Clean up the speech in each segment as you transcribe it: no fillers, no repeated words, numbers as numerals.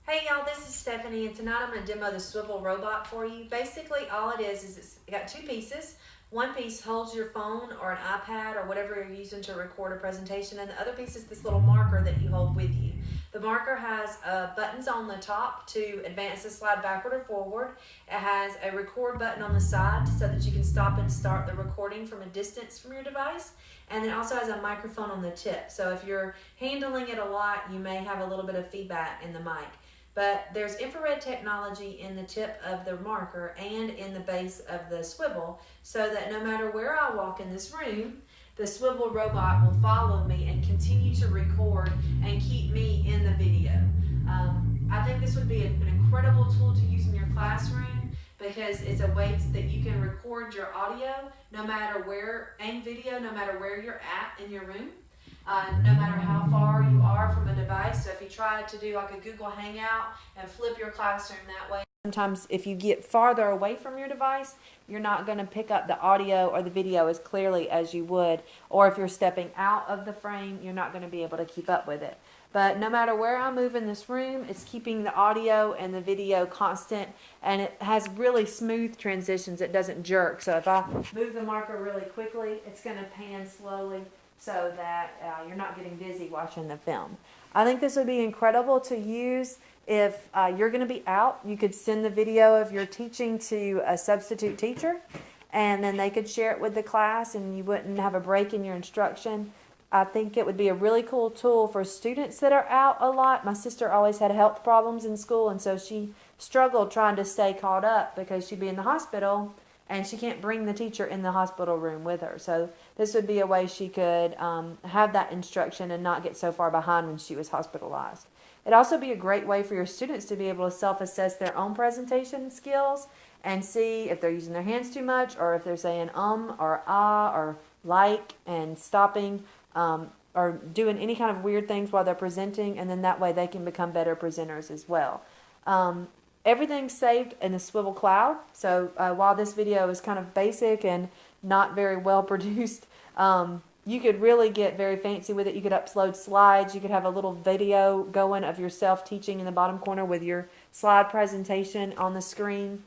Hey y'all, this is Stephanie, and tonight I'm going to demo the Swivl robot for you. Basically, all it is it's got two pieces. One piece holds your phone or an iPad or whatever you're using to record a presentation, and the other piece is this little marker that you hold with you. The marker has buttons on the top to advance the slide backward or forward. It has a record button on the side so that you can stop and start the recording from a distance from your device. And it also has a microphone on the tip. So if you're handling it a lot, you may have a little bit of feedback in the mic. But there's infrared technology in the tip of the marker and in the base of the swivel, so that no matter where I walk in this room, the Swivl robot will follow me and continue to record and keep me in the video. I think this would be an incredible tool to use in your classroom because it's a way that you can record your audio no matter where, and video no matter where you're at in your room. No matter how far you are from a device. So if you try to do like a Google Hangout and flip your classroom that way. Sometimes if you get farther away from your device, you're not going to pick up the audio or the video as clearly as you would. Or if you're stepping out of the frame, you're not going to be able to keep up with it. But no matter where I move in this room, it's keeping the audio and the video constant, and it has really smooth transitions. It doesn't jerk. So if I move the marker really quickly, it's going to pan slowly, so that you're not getting dizzy watching the film. I think this would be incredible to use if you're going to be out. You could send the video of your teaching to a substitute teacher, and then they could share it with the class, and you wouldn't have a break in your instruction. I think it would be a really cool tool for students that are out a lot. My sister always had health problems in school, and so she struggled trying to stay caught up because she'd be in the hospital and she can't bring the teacher in the hospital room with her. So this would be a way she could have that instruction and not get so far behind when she was hospitalized. It'd also be a great way for your students to be able to self-assess their own presentation skills and see if they're using their hands too much, or if they're saying or ah or like and stopping, or doing any kind of weird things while they're presenting, and then that way they can become better presenters as well. Everything's saved in the Swivl cloud, so while this video is kind of basic and not very well produced, you could really get very fancy with it. You could upload slides. You could have a little video going of yourself teaching in the bottom corner with your slide presentation on the screen.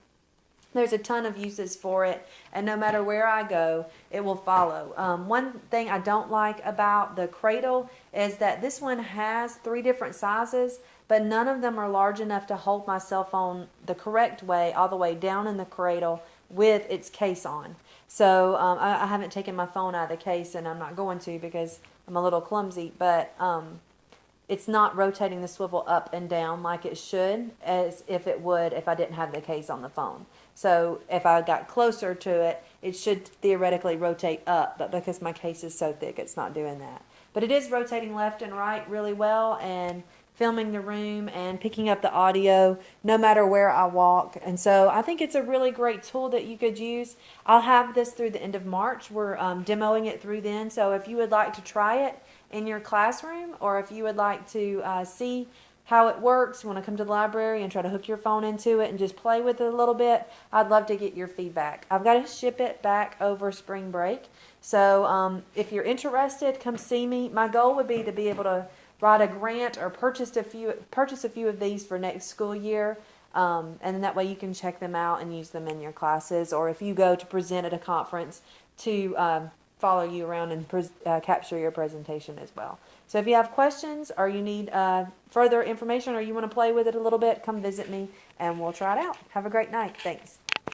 There's a ton of uses for it, and no matter where I go, it will follow. One thing I don't like about the cradle is that this one has 3 different sizes, but none of them are large enough to hold my cell phone the correct way, all the way down in the cradle with its case on. So I haven't taken my phone out of the case, and I'm not going to because I'm a little clumsy, but it's not rotating the swivel up and down like it should, as if it would if I didn't have the case on the phone. So if I got closer to it, it should theoretically rotate up, but because my case is so thick, it's not doing that. But it is rotating left and right really well, and filming the room and picking up the audio no matter where I walk. And so I think it's a really great tool that you could use. I'll have this through the end of March. We're demoing it through then. So if you would like to try it in your classroom, or if you would like to see how it works, you want to come to the library and try to hook your phone into it and just play with it a little bit, I'd love to get your feedback. I've got to ship it back over spring break. So if you're interested, come see me. My goal would be to be able to write a grant or purchase a few of these for next school year, and then that way you can check them out and use them in your classes, or if you go to present at a conference, to follow you around and capture your presentation as well. So if you have questions, or you need further information, or you want to play with it a little bit, come visit me and we'll try it out. Have a great night. Thanks.